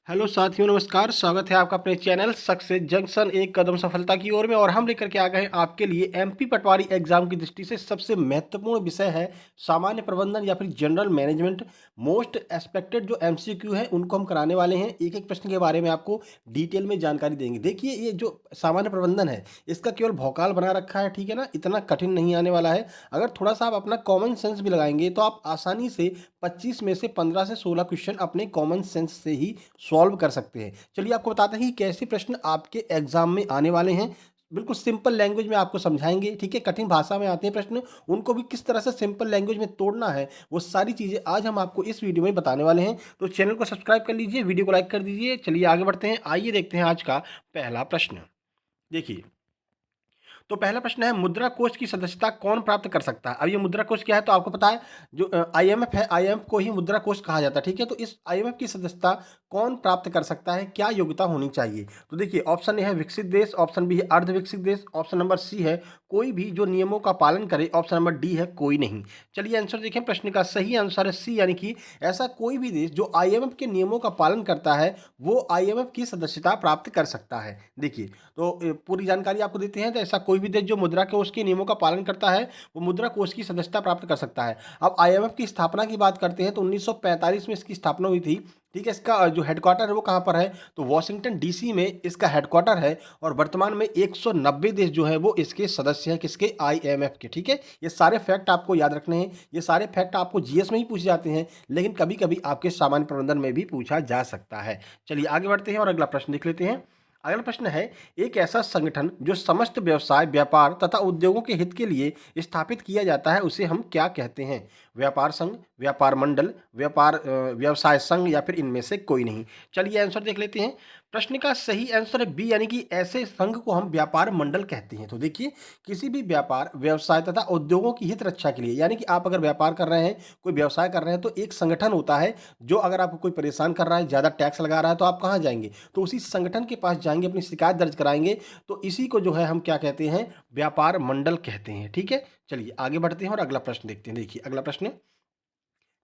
Hello साथियों, नमस्कार। स्वागत है आपका अपने चैनल सक्सेस जंक्शन एक कदम सफलता की ओर में। और हम लेकर के आ गए हैं आपके लिए एमपी पटवारी एग्जाम की दृष्टि से सबसे महत्वपूर्ण विषय है सामान्य प्रबंधन या फिर जनरल मैनेजमेंट। मोस्ट एक्सपेक्टेड जो एमसीक्यू है उनको हम कराने वाले हैं। एक एक प्रश्न के बारे में आपको डिटेल में जानकारी देंगे। देखिए, ये जो सामान्य प्रबंधन है इसका केवल भौकाल बना रखा है, ठीक है ना। इतना कठिन नहीं आने वाला है। अगर थोड़ा सा आप अपना कॉमन सेंस भी लगाएंगे तो आप आसानी से 25 में से 15 से 16 क्वेश्चन अपने कॉमन सेंस से ही सॉल्व कर सकते हैं। चलिए आपको बताते हैं कि कैसे प्रश्न आपके एग्जाम में आने वाले हैं। बिल्कुल सिंपल लैंग्वेज में आपको समझाएंगे, ठीक है। कठिन भाषा में आते हैं प्रश्न, उनको भी किस तरह से सिंपल लैंग्वेज में तोड़ना है, वो सारी चीज़ें आज हम आपको इस वीडियो में बताने वाले हैं। तो चैनल को सब्सक्राइब कर लीजिए, वीडियो को लाइक कर दीजिए। चलिए आगे बढ़ते हैं। आइए देखते हैं आज का पहला प्रश्न। देखिए, तो पहला प्रश्न है, मुद्रा कोष की सदस्यता कौन प्राप्त कर सकता है। अब ये मुद्रा कोष क्या है तो आपको पता है, जो आईएमएफ है, आईएमएफ को ही मुद्रा कोष कहा जाता है, ठीक है। तो इस आईएमएफ की सदस्यता कौन प्राप्त कर सकता है, क्या योग्यता होनी चाहिए। तो देखिए, ऑप्शन ए है विकसित देश, ऑप्शन बी है अर्ध विकसित देश, ऑप्शन नंबर सी है कोई भी जो नियमों का पालन करे, ऑप्शन नंबर डी है कोई नहीं। चलिए आंसर देखें। प्रश्न का सही आंसर है सी, यानी कि ऐसा कोई भी देश जो आईएमएफ के नियमों का पालन करता है वो आईएमएफ की सदस्यता प्राप्त कर सकता है। देखिए, तो पूरी जानकारी आपको देते हैं। तो ऐसा कोई भी देश जो मुद्रा कोष के नियमों का पालन करता है वो मुद्रा कोष की सदस्यता प्राप्त कर सकता है। अब आईएमएफ की स्थापना की बात करते हैं तो 1945 में इसकी स्थापना हुई थी, ठीक है। इसका जो हेडक्वार्टर है वो कहाँ पर है तो वॉशिंगटन डीसी में इसका हेडक्वार्टर है। और वर्तमान में 190 देश जो है वो इसके सदस्य हैं, किसके, आईएमएफ के, ठीक है। ये सारे फैक्ट आपको याद रखने हैं। ये सारे फैक्ट आपको जीएस में ही पूछे जाते हैं, लेकिन कभी कभी आपके सामान्य प्रबंधन में भी पूछा जा सकता है। चलिए आगे बढ़ते हैं और अगला प्रश्न देख लेते हैं। अगला प्रश्न है, एक ऐसा संगठन जो समस्त व्यवसाय, व्यापार तथा उद्योगों के हित के लिए स्थापित किया जाता है उसे हम क्या कहते हैं। व्यापार संघ, व्यापार मंडल, व्यवसाय संघ या फिर इनमें से कोई नहीं। चलिए आंसर देख लेते हैं। प्रश्न का सही आंसर है बी, यानी कि ऐसे संघ को हम व्यापार मंडल कहते हैं। तो देखिए, किसी भी व्यापार, व्यवसाय तथा उद्योगों की हित रक्षा के लिए, यानी कि आप अगर व्यापार कर रहे हैं, कोई व्यवसाय कर रहे हैं, तो एक संगठन होता है जो अगर आपको कोई परेशान कर रहा है, ज़्यादा टैक्स लगा रहा है, तो आप कहाँ जाएंगे तो उसी संगठन के पास जाएंगे, अपनी शिकायत दर्ज कराएंगे। तो इसी को जो है हम क्या कहते हैं, व्यापार मंडल कहते हैं, ठीक है। चलिए आगे बढ़ते हैं और अगला प्रश्न देखते हैं। देखिए अगला प्रश्न,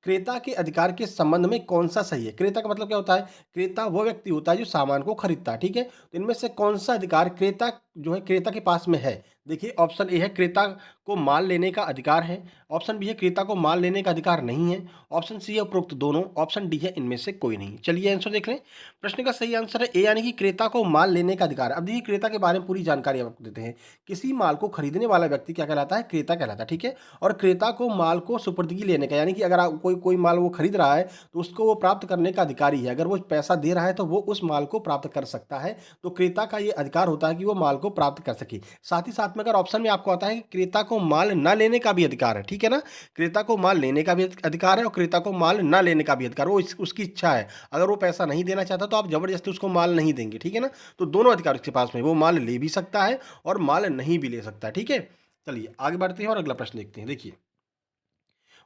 क्रेता के अधिकार के संबंध में कौन सा सही है। क्रेता का मतलब क्या होता है, क्रेता वो व्यक्ति होता है जो सामान को खरीदता है, ठीक है। तो इनमें से कौन सा अधिकार क्रेता जो है क्रेता के पास में है। देखिए, ऑप्शन ए है क्रेता को माल लेने का अधिकार है, ऑप्शन बी है क्रेता को माल लेने का अधिकार नहीं है, ऑप्शन सी है उपरोक्त दोनों, ऑप्शन डी है इनमें से कोई नहीं। चलिए आंसर देख लें। प्रश्न का सही आंसर है ए, यानी कि क्रेता को माल लेने का अधिकार। अब देखिए, क्रेता के बारे में पूरी जानकारी आपको देते हैं। किसी माल को खरीदने वाला व्यक्ति क्या कहलाता है, क्रेता कहलाता है, ठीक है। और क्रेता को माल को सुपुर्दगी लेने का, यानी कि अगर आप कोई कोई माल वो खरीद रहा है तो उसको वो प्राप्त करने का अधिकारी है। अगर वो पैसा दे रहा है तो वो उस माल को प्राप्त कर सकता है। तो क्रेता का ये अधिकार होता है कि वो माल को प्राप्त कर सके। साथ ही साथ में अगर ऑप्शन में आपको आता है कि क्रेता को माल न लेने का भी अधिकार है, ठीक है ना। क्रेता को माल लेने का भी अधिकार है और क्रेता को माल न लेने का भी अधिकार, वो उसकी इच्छा है। अगर वो पैसा नहीं देना चाहता तो आप जबरदस्ती उसको माल नहीं देंगे, ठीक है ना। तो दोनों अधिकार उसके पास में, वो माल ले भी सकता है और माल नहीं भी ले सकता है, ठीक है। चलिए आगे बढ़ते हैं और अगला प्रश्न देखते हैं। देखिए,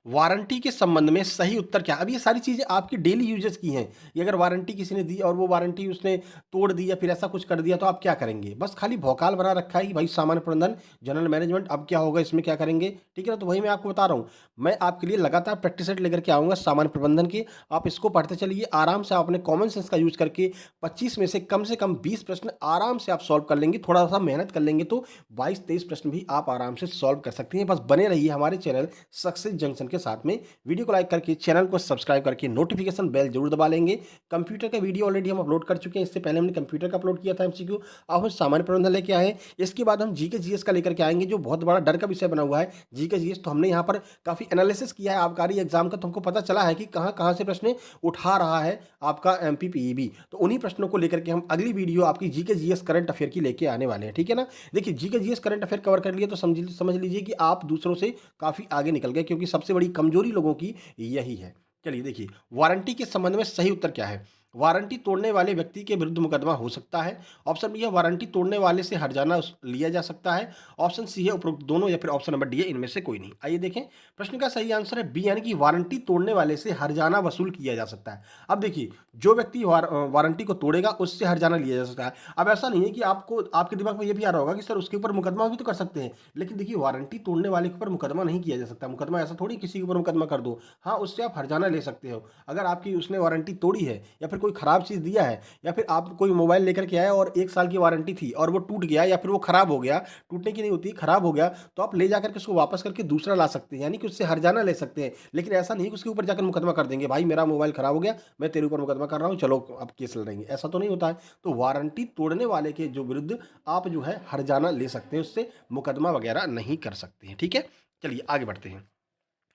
वारंटी के संबंध में सही उत्तर क्या। अब ये सारी चीज़ें आपकी डेली यूजेस की हैं। ये अगर वारंटी किसी ने दी और वो वारंटी उसने तोड़ दी या फिर ऐसा कुछ कर दिया तो आप क्या करेंगे। बस खाली भौकाल बना रखा है कि भाई सामान्य प्रबंधन, जनरल मैनेजमेंट, अब क्या होगा, इसमें क्या करेंगे, ठीक है ना। तो वही मैं आपको बता रहा हूँ। मैं आपके लिए लगातार प्रैक्टिस सेट लेकर के आऊँगा सामान्य प्रबंधन के। आप इसको पढ़ते चलिए आराम से। आप अपने कॉमन सेंस का यूज करके 25 में से कम 20 प्रश्न आराम से आप सॉल्व कर लेंगे। थोड़ा सा मेहनत कर लेंगे तो 22-23 प्रश्न भी आप आराम से सॉल्व कर सकते हैं। बस बने रहिए हमारे चैनल सक्सेस जंक्शन के साथ में। वीडियो को लाइक करके, चैनल को सब्सक्राइब करके, नोटिफिकेशन बेल जरूर दबा लेंगे। कंप्यूटर का वीडियो ऑलरेडी हम अपलोड कर चुके हैं। इससे पहले हमने कंप्यूटर का अपलोड किया था एमसीक्यू। अब हम सामान्य प्रबंधन लेके आए हैं। इसके बाद हम जीके जीएस का लेकर के आएंगे, जो बहुत बड़ा डर का विषय बना हुआ है जीके जीएस। तो हमने यहाँ पर काफ़ी एनालिसिस किया है आबकारी एग्जाम का, तो हमको पता चला है कि कहाँ कहाँ से प्रश्न उठा रहा है आपका एमपीपीईबी। तो उन्हीं प्रश्नों को लेकर के हम अगली वीडियो आपकी जीके जीएस करंट अफेयर की लेके आने वाले हैं, ठीक है ना। देखिए, GK GS current affair cover कर लिए तो समझ लीजिए कि आप दूसरों से काफ़ी आगे निकल गए, क्योंकि सबसे बड़ी कमजोरी लोगों की यही है। चलिए देखिए, वारंटी के संबंध में सही उत्तर क्या है। वारंटी तोड़ने वाले व्यक्ति के विरुद्ध मुकदमा हो सकता है। ऑप्शन बी है वारंटी तोड़ने वाले से हर्जाना लिया जा सकता है। ऑप्शन सी है उपरोक्त दोनों या फिर ऑप्शन नंबर डी है इनमें से कोई नहीं। आइए देखें। प्रश्न का सही आंसर है बी, यानी कि वारंटी तोड़ने वाले से हर्जाना वसूल किया जा सकता है। अब देखिए, जो व्यक्ति वारंटी को तोड़ेगा उससे हर्जाना लिया जा सकता है। अब ऐसा नहीं है कि आपको, आपके दिमाग में ये भी आ रहा होगा कि सर उसके ऊपर मुकदमा भी तो कर सकते हैं। लेकिन देखिए, वारंटी तोड़ने वाले के ऊपर मुकदमा नहीं किया जा सकता। मुकदमा ऐसा थोड़ी किसी के ऊपर मुकदमा कर दो। हाँ, उससे आप हर्जाना ले सकते हो। अगर आपकी उसने वारंटी तोड़ी है या फिर कोई ख़राब चीज़ दिया है या फिर आप कोई मोबाइल लेकर के आए और 1 साल की वारंटी थी और वो टूट गया या फिर वो ख़राब हो गया, टूटने की नहीं होती, ख़राब हो गया, तो आप ले जाकर के उसको वापस करके दूसरा ला सकते हैं, यानी कि उससे हर्जाना ले सकते हैं। लेकिन ऐसा नहीं कि उसके ऊपर जाकर मुकदमा कर देंगे, भाई मेरा मोबाइल ख़राब हो गया, मैं तेरे ऊपर मुकदमा कर रहा हूँ, चलो अब केस लड़ेंगे, ऐसा तो नहीं होता है। तो वारंटी तोड़ने वाले के जो विरुद्ध आप जो है हर्जाना ले सकते हैं, उससे मुकदमा वगैरह नहीं कर सकते हैं, ठीक है? चलिए आगे बढ़ते हैं।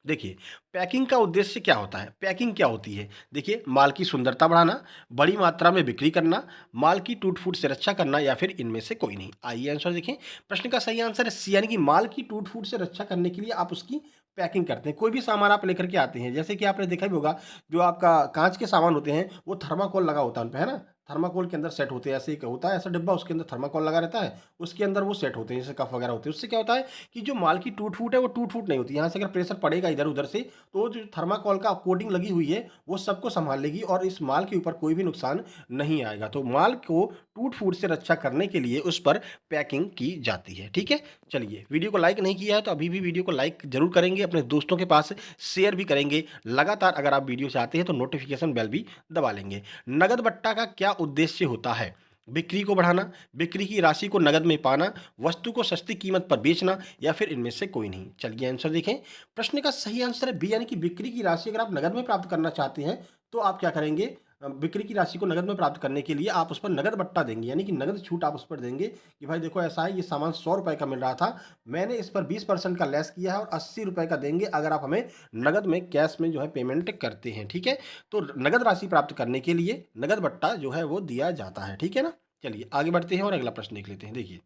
देखिए, पैकिंग का उद्देश्य क्या होता है? पैकिंग क्या होती है? देखिए, माल की सुंदरता बढ़ाना, बड़ी मात्रा में बिक्री करना, माल की टूट-फूट से रक्षा करना या फिर इनमें से कोई नहीं। आइए आंसर देखें। प्रश्न का सही आंसर है सी, यानी कि माल की टूट-फूट से रक्षा करने के लिए आप उसकी पैकिंग करते हैं। कोई भी सामान आप लेकर के आते हैं, जैसे कि आपने देखा भी होगा, जो आपका काँच के सामान होते हैं, वो थर्माकोल लगा होता है उन पे, है ना? थर्माकोल के अंदर सेट होते हैं, ऐसे एक होता है ऐसा डिब्बा, उसके अंदर थर्माकोल लगा रहता है, उसके अंदर वो सेट होते हैं, जैसे कप वगैरह होते हैं। उससे क्या होता है कि जो माल की टूट-फूट है, वो टूट-फूट नहीं होती। यहाँ से अगर प्रेशर पड़ेगा इधर-उधर से, तो जो थर्माकोल का कोटिंग लगी हुई है, वो सबको सँभाल लेगी और इस माल के ऊपर कोई भी नुकसान नहीं आएगा। तो माल को टूट-फूट से रक्षा करने के लिए उस पर पैकिंग की जाती है, ठीक है? चलिए, वीडियो को लाइक नहीं किया है तो अभी भी वीडियो को लाइक ज़रूर करेंगे, अपने दोस्तों के पास शेयर भी करेंगे। लगातार अगर आप वीडियो चाहते हैं तो नोटिफ़िकेशन बेल भी दबा लेंगे। नकद बट्टा का क्या उद्देश्य होता है? बिक्री को बढ़ाना, बिक्री की राशि को नकद में पाना, वस्तु को सस्ती कीमत पर बेचना या फिर इनमें से कोई नहीं। चलिए आंसर देखें। प्रश्न का सही आंसर है बी, यानी कि बिक्री की राशि अगर आप नकद में प्राप्त करना चाहते हैं तो आप क्या करेंगे, बिक्री की राशि को नकद में प्राप्त करने के लिए आप उस पर नकद बट्टा देंगे, यानी कि नकद छूट आप उस पर देंगे कि भाई देखो ऐसा है, ये सामान 100 रुपए का मिल रहा था, मैंने इस पर 20% का लेस किया है और 80 रुपए का देंगे अगर आप हमें नकद में कैश में जो है पेमेंट करते हैं, ठीक है? तो नकद राशि प्राप्त करने के लिए नकद बट्टा जो है वो दिया जाता है, ठीक है ना? चलिए आगे बढ़ते हैं और अगला प्रश्न देख लेते हैं। देखिए,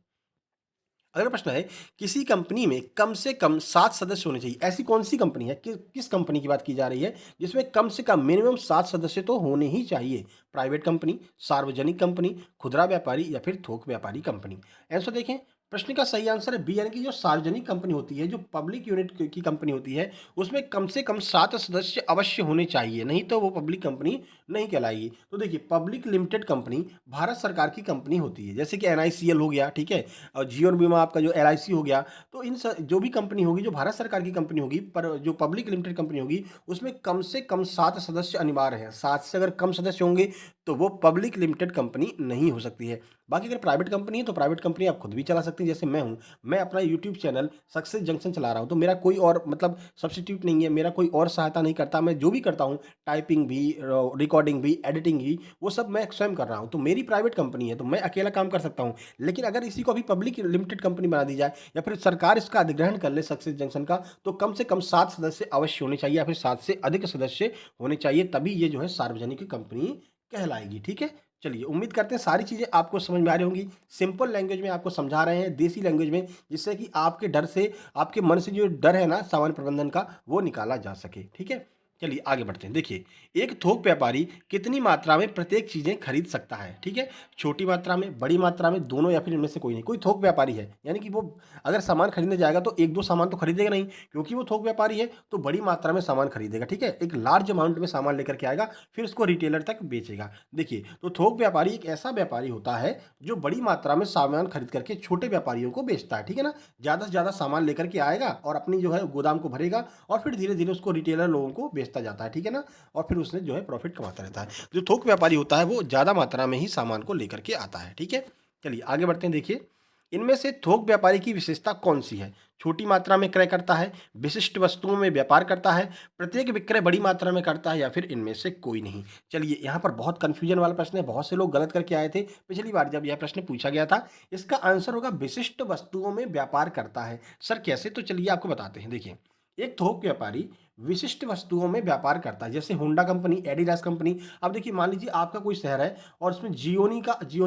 अगला प्रश्न है, किसी कंपनी में कम से कम 7 सदस्य होने चाहिए। ऐसी कौन-सी कंपनी है, किस कंपनी की बात की जा रही है, जिसमें कम से कम मिनिमम 7 सदस्य तो होने ही चाहिए? प्राइवेट कंपनी, सार्वजनिक कंपनी, खुदरा व्यापारी या फिर थोक व्यापारी कंपनी? आंसर देखें। प्रश्न का सही आंसर है बी, यानी कि जो सार्वजनिक कंपनी होती है, जो पब्लिक यूनिट की कंपनी होती है, उसमें कम से कम 7 सदस्य अवश्य होने चाहिए, नहीं तो वो पब्लिक कंपनी नहीं कहलाएगी। तो देखिए, पब्लिक लिमिटेड कंपनी भारत सरकार की कंपनी होती है, जैसे कि एनआईसीएल हो गया, ठीक है? और जीवन बीमा आपका जो एलआईसी हो गया, तो इन जो भी कंपनी होगी, जो भारत सरकार की कंपनी होगी, पर जो पब्लिक लिमिटेड कंपनी होगी, उसमें कम से कम 7 सदस्य अनिवार्य हैं। 7 से अगर कम सदस्य होंगे तो वो पब्लिक लिमिटेड कंपनी नहीं हो सकती है। बाकी अगर प्राइवेट कंपनी है तो प्राइवेट कंपनी आप खुद भी चला सकते हैं, जैसे मैं हूँ। मैं अपना यूट्यूब चैनल सक्सेस जंक्शन चला रहा हूँ, तो मेरा कोई और मतलब सब्स्टिट्यूट नहीं है, मेरा कोई और सहायता नहीं करता। मैं जो भी करता हूँ, टाइपिंग भी, रिकॉर्डिंग भी, एडिटिंग भी, वो सब मैं स्वयं कर रहा हूँ। तो मेरी प्राइवेट कंपनी है, तो मैं अकेला काम कर सकता हूँ। लेकिन अगर इसी को अभी पब्लिक लिमिटेड कंपनी बना दी जाए या फिर सरकार इसका अधिग्रहण कर ले सक्सेस जंक्शन का, तो कम से कम 7 सदस्य अवश्य होने चाहिए या फिर 7 से अधिक सदस्य होने चाहिए, तभी ये जो है सार्वजनिक कंपनी कहलाएगी, ठीक है? चलिए, उम्मीद करते हैं सारी चीज़ें आपको समझ में आ रही होंगी। सिंपल लैंग्वेज में आपको समझा रहे हैं, देसी लैंग्वेज में, जिससे कि आपके डर से, आपके मन से जो डर है ना सामान्य प्रबंधन का, वो निकाला जा सके, ठीक है? चलिए आगे बढ़ते हैं। देखिए, एक थोक व्यापारी कितनी मात्रा में प्रत्येक चीज़ें खरीद सकता है, ठीक है? छोटी मात्रा में, बड़ी मात्रा में, दोनों या फिर इनमें से कोई नहीं। कोई थोक व्यापारी है, यानी कि वो अगर सामान खरीदने जाएगा तो 1-2 सामान तो खरीदेगा नहीं, क्योंकि वो थोक व्यापारी है, तो बड़ी मात्रा में सामान खरीदेगा, ठीक है? एक लार्ज अमाउंट में सामान लेकर के आएगा, फिर उसको रिटेलर तक बेचेगा। देखिए, तो थोक व्यापारी एक ऐसा व्यापारी होता है जो बड़ी मात्रा में सामान खरीद करके छोटे व्यापारियों को बेचता है, ठीक है ना? ज़्यादा से ज़्यादा सामान लेकर के आएगा और अपनी जो है गोदाम को भरेगा और फिर धीरे-धीरे उसको रिटेलर लोगों को बेचता जाता है, ठीक है ना? और फिर उसने जो है प्रॉफिट कमाता रहता है। जो थोक व्यापारी होता है वो ज़्यादा मात्रा में ही सामान को लेकर के आता है, ठीक है? चलिए आगे बढ़ते हैं। देखिए, इनमें से थोक व्यापारी की विशेषता कौन-सी है? छोटी मात्रा में क्रय करता है, विशिष्ट वस्तुओं में व्यापार करता है, प्रत्येक विक्रय बड़ी मात्रा में करता है या फिर इनमें से कोई नहीं? चलिए, यहाँ पर बहुत कन्फ्यूजन वाला प्रश्न है, बहुत से लोग गलत करके आए थे पिछली बार जब यह प्रश्न पूछा गया था। इसका आंसर होगा विशिष्ट वस्तुओं में व्यापार करता है। सर कैसे? तो चलिए आपको बताते हैं। देखिए, एक थोक व्यापारी विशिष्ट वस्तुओं में व्यापार करता है, जैसे होंडा कंपनी, एडिडास कंपनी। अब देखिए, मान लीजिए आपका कोई शहर है और उसमें जियोनी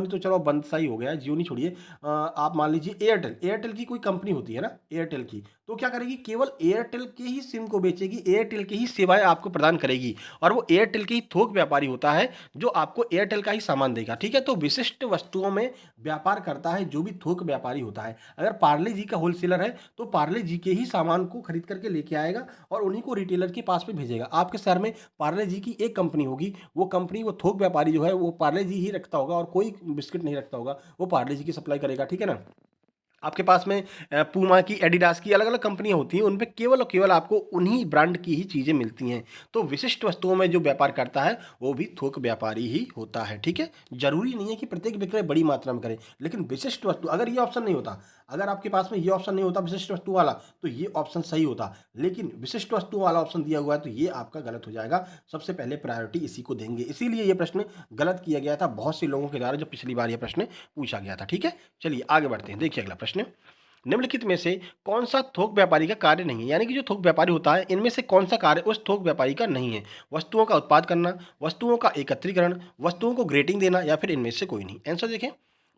तो चलो बंद सा ही हो गया है, जियोनी छोड़िए। आप मान लीजिए एयरटेल, एयरटेल की कोई कंपनी होती है ना, एयरटेल की, तो क्या करेगी, केवल एयरटेल के ही सिम को बेचेगी, एयरटेल की ही सेवाएं आपको प्रदान करेगी और वो एयरटेल के ही थोक व्यापारी होता है जो आपको एयरटेल का ही सामान देगा, ठीक है? तो विशिष्ट वस्तुओं में व्यापार करता है जो भी थोक व्यापारी होता है। अगर पार्ले जी का होलसेलर है तो पार्ले जी के ही सामान को खरीद करके लेके आएगा और उन्हीं को रिटेलर के पास में भेजेगा। आपके शहर में पार्ले जी की एक कंपनी होगी, वो कंपनी, वो थोक व्यापारी जो है वो पार्ले जी ही रखता होगा और कोई बिस्किट नहीं रखता होगा, वो पार्ले जी की सप्लाई करेगा, ठीक है ना? आपके पास में पूमा की, एडिडास की अलग-अलग कंपनियाँ होती हैं, उनपे केवल और केवल आपको उन्हीं ब्रांड की ही चीज़ें मिलती हैं। तो विशिष्ट वस्तुओं में जो व्यापार करता है, वो भी थोक व्यापारी ही होता है, ठीक है? ज़रूरी नहीं है कि प्रत्येक विक्रय बड़ी मात्रा में करे, लेकिन विशिष्ट वस्तु अगर ये ऑप्शन नहीं होता, अगर आपके पास में ये ऑप्शन नहीं होता विशिष्ट वस्तु वाला, तो ये ऑप्शन सही होता। लेकिन विशिष्ट वस्तु वाला ऑप्शन दिया हुआ है, तो ये आपका गलत हो जाएगा। सबसे पहले प्रायोरिटी इसी को देंगे, इसीलिए ये प्रश्न गलत किया गया था बहुत से लोगों के द्वारा, जो पिछली बार ये प्रश्न पूछा गया था, ठीक है? चलिए आगे बढ़ते हैं। देखिए अगला प्रश्न, निम्नलिखित में से कौन सा थोक व्यापारी का कार्य नहीं है? यानी कि जो थोक व्यापारी होता है, इनमें से कौन सा कार्य उस थोक व्यापारी का नहीं है? वस्तुओं का उत्पाद करना, वस्तुओं का एकत्रीकरण, वस्तुओं को ग्रेडिंग देना, या फिर इनमें से कोई नहीं। आंसर देखें,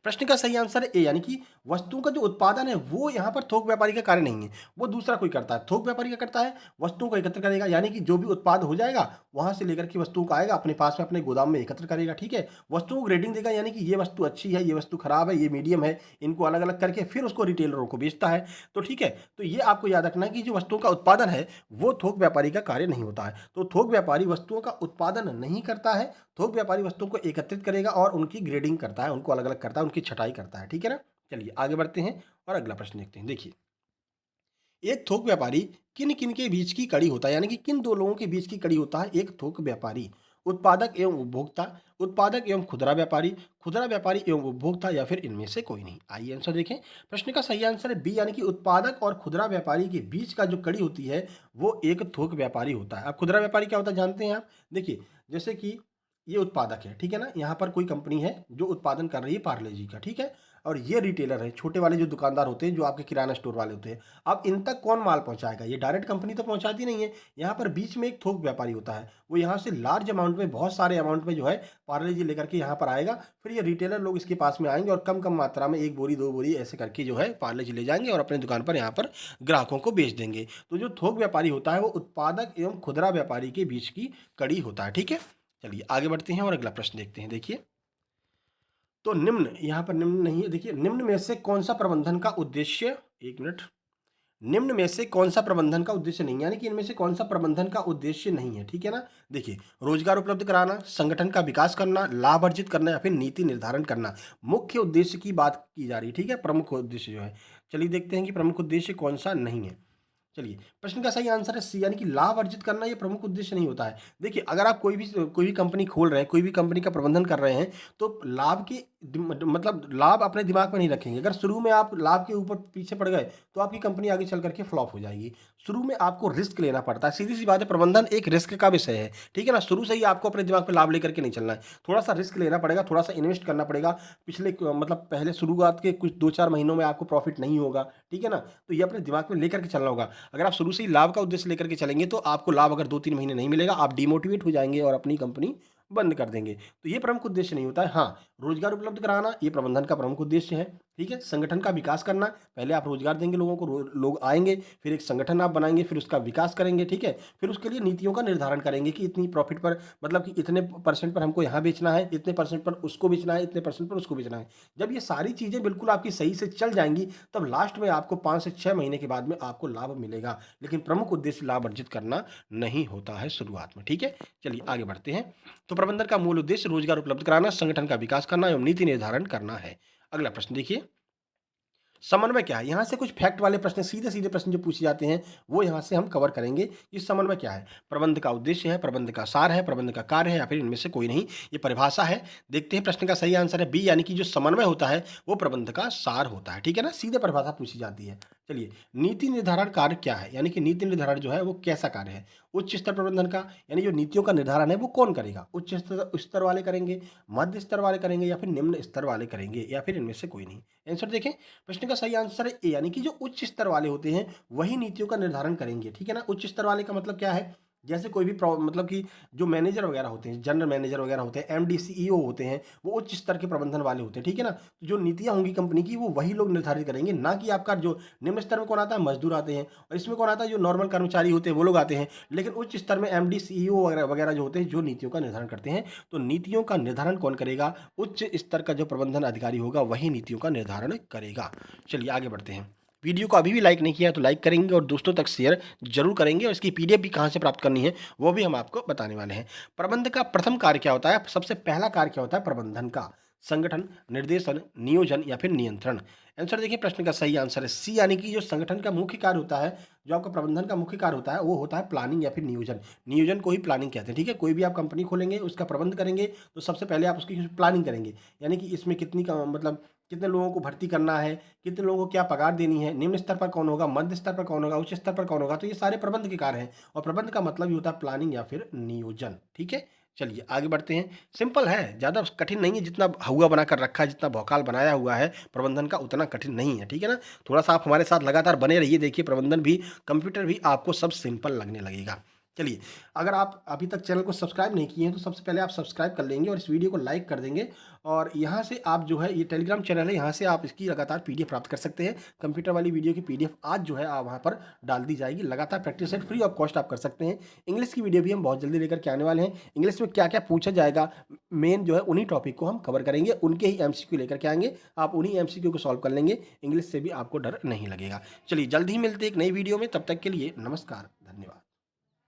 प्रश्न का सही आंसर है ए, यानी कि वस्तुओं का जो उत्पादन है वो यहाँ पर थोक व्यापारी का कार्य नहीं है, वो दूसरा कोई करता है। थोक व्यापारी क्या करता है? वस्तुओं को एकत्र करेगा, यानी कि जो भी उत्पाद हो जाएगा वहां से लेकर के वस्तुओं को आएगा, अपने पास में अपने गोदाम में एकत्र करेगा, ठीक है? वस्तुओं को ग्रेडिंग देगा, यानी कि ये वस्तु अच्छी है, ये वस्तु खराब है, ये मीडियम है, इनको अलग अलग करके फिर उसको रिटेलरों को बेचता है। तो ठीक है, तो ये आपको याद रखना है कि जो वस्तुओं का उत्पादन है वो थोक व्यापारी का कार्य नहीं होता है। तो थोक व्यापारी वस्तुओं का उत्पादन नहीं करता है, थोक व्यापारी वस्तुओं को एकत्रित करेगा और उनकी ग्रेडिंग करता है, उनको अलग अलग करता है, उनकी छटाई करता है, ठीक है ना? चलिए आगे बढ़ते हैं और अगला प्रश्न देखते हैं। देखिए, एक थोक व्यापारी किन किन के बीच की कड़ी होता है? यानी कि किन दो लोगों के बीच की कड़ी होता है एक थोक व्यापारी? उत्पादक एवं उपभोक्ता, उत्पादक एवं खुदरा व्यापारी एवं उपभोक्ता, या फिर इनमें से कोई नहीं। आइए आंसर देखें। प्रश्न का सही आंसर है बी, यानी कि उत्पादक और खुदरा व्यापारी के बीच का जो कड़ी होती है वो एक थोक व्यापारी होता है। अब खुदरा व्यापारी क्या होता है जानते हैं आप? देखिए, जैसे कि ये उत्पादक है, ठीक है ना? यहाँ पर कोई कंपनी है जो उत्पादन कर रही है पार्ले जी का, ठीक है? और ये रिटेलर है, छोटे वाले जो दुकानदार होते हैं, जो आपके किराना स्टोर वाले होते हैं। अब इन तक कौन माल पहुंचाएगा? ये डायरेक्ट कंपनी तो पहुंचाती नहीं है, यहाँ पर बीच में एक थोक व्यापारी होता है। वो यहाँ से लार्ज अमाउंट में, बहुत सारे अमाउंट में जो है पार्ले जी लेकर के यहाँ पर आएगा, फिर ये रिटेलर लोग इसके पास में आएंगे और कम कम मात्रा में 1 बोरी 2 बोरी ऐसे करके जो है पार्ले जी ले जाएंगे और अपने दुकान पर यहाँ पर ग्राहकों को बेच देंगे। तो जो थोक व्यापारी होता है वो उत्पादक एवं खुदरा व्यापारी के बीच की कड़ी होता है, ठीक है? चलिए आगे बढ़ते हैं और अगला प्रश्न देखते हैं। देखिए, तो निम्न, यहाँ पर निम्न नहीं है, देखिए, निम्न में से कौन सा प्रबंधन का उद्देश्य, एक मिनट, निम्न में से कौन सा प्रबंधन का उद्देश्य नहीं है? यानी कि इनमें से कौन सा प्रबंधन का उद्देश्य नहीं है, ठीक है ना? देखिए, रोजगार उपलब्ध कराना, संगठन का विकास करना, लाभ अर्जित करना, या फिर नीति निर्धारण करना। मुख्य उद्देश्य की बात की जा रही है, ठीक है? प्रमुख उद्देश्य जो है, चलिए देखते हैं कि प्रमुख उद्देश्य कौन सा नहीं है। चलिए, प्रश्न का सही आंसर है सी, यानी कि लाभ अर्जित करना ये प्रमुख उद्देश्य नहीं होता है। देखिए, अगर आप कोई भी कंपनी खोल रहे हैं, कोई भी कंपनी का प्रबंधन कर रहे हैं, तो लाभ की मतलब लाभ अपने दिमाग में नहीं रखेंगे। अगर शुरू में आप लाभ के ऊपर पीछे पड़ गए, तो आपकी कंपनी आगे चल करके फ्लॉप हो जाएगी। शुरू में आपको रिस्क लेना पड़ता है, सीधी सी बात है, प्रबंधन एक रिस्क का विषय है, ठीक है ना? शुरू से ही आपको अपने दिमाग में लाभ लेकर के नहीं चलना है, थोड़ा सा रिस्क लेना पड़ेगा, थोड़ा सा इन्वेस्ट करना पड़ेगा। मतलब पहले शुरुआत के कुछ 2-4 महीनों में आपको प्रॉफिट नहीं होगा, ठीक है ना? तो ये अपने दिमाग में लेकर के चलना होगा। अगर आप शुरू से ही लाभ का उद्देश्य लेकर के चलेंगे, तो आपको लाभ अगर 2-3 महीने नहीं मिलेगा, आप डिमोटिवेट हो जाएंगे और अपनी कंपनी बंद कर देंगे। तो ये प्रमुख उद्देश्य नहीं होता है। हाँ, रोजगार उपलब्ध कराना ये प्रबंधन का प्रमुख उद्देश्य है, ठीक है? संगठन का विकास करना, पहले आप रोजगार देंगे लोगों को, लोग आएंगे, फिर एक संगठन आप बनाएंगे, फिर उसका विकास करेंगे, ठीक है? फिर उसके लिए नीतियों का निर्धारण करेंगे कि इतनी प्रॉफिट पर, मतलब कि इतने परसेंट पर हमको यहाँ बेचना है, इतने परसेंट पर उसको बेचना है, इतने परसेंट पर उसको बेचना है। जब ये सारी चीजें बिल्कुल आपकी सही से चल जाएंगी, तब लास्ट में आपको 5 से 6 महीने के बाद में आपको लाभ मिलेगा। लेकिन प्रमुख उद्देश्य लाभ अर्जित करना नहीं होता है शुरुआत में, ठीक है? चलिए आगे बढ़ते हैं। तो प्रबंधन का मूल उद्देश्य रोजगार उपलब्ध कराना, संगठन का विकास करना एवं नीति निर्धारण करना है। अगला प्रश्न देखिए, समन्वय क्या है? यहाँ से कुछ फैक्ट वाले प्रश्न, सीधे सीधे प्रश्न जो पूछे जाते हैं, वो यहाँ से हम कवर करेंगे। ये समन्वय क्या है? प्रबंध का उद्देश्य है, प्रबंध का सार है, प्रबंध का कार्य है, या फिर इनमें से कोई नहीं। ये परिभाषा है। देखते हैं, प्रश्न का सही आंसर है बी, यानी कि जो समन्वय होता है वो प्रबंध का सार होता है, ठीक है ना? सीधे परिभाषा पूछी जाती है। चलिए, नीति निर्धारण कार्य क्या है? यानी कि नीति निर्धारण जो है वो कैसा कार्य है? उच्च स्तर प्रबंधन का, यानी जो नीतियों का निर्धारण है वो कौन करेगा? उच्च स्तर वाले करेंगे, मध्य स्तर वाले करेंगे, या फिर निम्न स्तर वाले करेंगे, या फिर इनमें से कोई नहीं। आंसर देखें, प्रश्न का सही आंसर है ए, यानी कि जो उच्च स्तर वाले होते हैं वही नीतियों का निर्धारण करेंगे, ठीक है ना? उच्च स्तर वाले का मतलब क्या है? जैसे कोई भी मतलब कि जो मैनेजर वगैरह होते हैं, जनरल मैनेजर वगैरह होते हैं, एमडी सीईओ होते हैं, वो उच्च स्तर के प्रबंधन वाले होते हैं, ठीक है ना? तो जो नीतियां होंगी कंपनी की, वो वही लोग निर्धारित करेंगे, ना कि आपका जो निम्न स्तर में कौन आता है? मजदूर आते हैं। और इसमें कौन आता है? जो नॉर्मल कर्मचारी होते हैं वो लोग आते हैं। लेकिन उच्च स्तर में एमडी सीईओ वगैरह वगैरह जो होते हैं, जो नीतियों का निर्धारण करते हैं। तो नीतियों का निर्धारण कौन करेगा? उच्च स्तर का जो प्रबंधन अधिकारी होगा वही नीतियों का निर्धारण करेगा। चलिए आगे बढ़ते हैं। वीडियो को अभी भी लाइक नहीं किया है तो लाइक करेंगे और दोस्तों तक शेयर जरूर करेंगे, और इसकी पीडीएफ भी कहाँ से प्राप्त करनी है वो भी हम आपको बताने वाले हैं। प्रबंध का प्रथम कार्य क्या होता है? सबसे पहला कार्य क्या होता है प्रबंधन का? संगठन, निर्देशन, नियोजन या फिर नियंत्रण। आंसर देखिए, प्रश्न का सही आंसर है सी, यानी कि जो संगठन का मुख्य कार्य होता है, जो आपका प्रबंधन का मुख्य कार्य होता है, वो होता है प्लानिंग या फिर नियोजन। नियोजन को ही प्लानिंग कहते हैं, ठीक है। कोई भी आप कंपनी खोलेंगे, उसका प्रबंध करेंगे, तो सबसे पहले आप उसकी प्लानिंग करेंगे, यानी कि इसमें कितनी मतलब कितने लोगों को भर्ती करना है, कितने लोगों को क्या पगार देनी है, निम्न स्तर पर कौन होगा, मध्य स्तर पर कौन होगा, उच्च स्तर पर कौन होगा। तो ये सारे प्रबंध के कार्य हैं, और प्रबंध का मतलब ही होता है प्लानिंग या फिर नियोजन, ठीक है। चलिए आगे बढ़ते हैं। सिंपल है, ज़्यादा कठिन नहीं है। जितना हुआ बना कर रखा है, जितना भौकाल बनाया हुआ है प्रबंधन का, उतना कठिन नहीं है, ठीक है ना। थोड़ा सा आप हमारे साथ लगातार बने रहिए, देखिए प्रबंधन भी, कंप्यूटर भी आपको सब सिंपल लगने लगेगा। चलिए, अगर आप अभी तक चैनल को सब्सक्राइब नहीं किए हैं, तो सबसे पहले आप सब्सक्राइब कर लेंगे और इस वीडियो को लाइक कर देंगे। और यहाँ से आप जो है, ये टेलीग्राम चैनल है, यहाँ से आप इसकी लगातार पीडीएफ प्राप्त कर सकते हैं। कंप्यूटर वाली वीडियो की पीडीएफ आज जो है आप वहाँ पर डाल दी जाएगी। लगातार practice set free of cost आप कर सकते हैं। इंग्लिश की वीडियो भी हम बहुत जल्दी लेकर के आने वाले हैं। इंग्लिश में क्या क्या पूछा जाएगा, मेन जो है उन्हीं टॉपिक को हम कवर करेंगे, उनके ही एमसीक्यू लेकर के आएंगे। आप उन्हीं एमसीक्यू को सॉल्व कर लेंगे, इंग्लिश से भी आपको डर नहीं लगेगा। चलिए जल्द ही मिलते हैं एक नई वीडियो में, तब तक के लिए नमस्कार, धन्यवाद।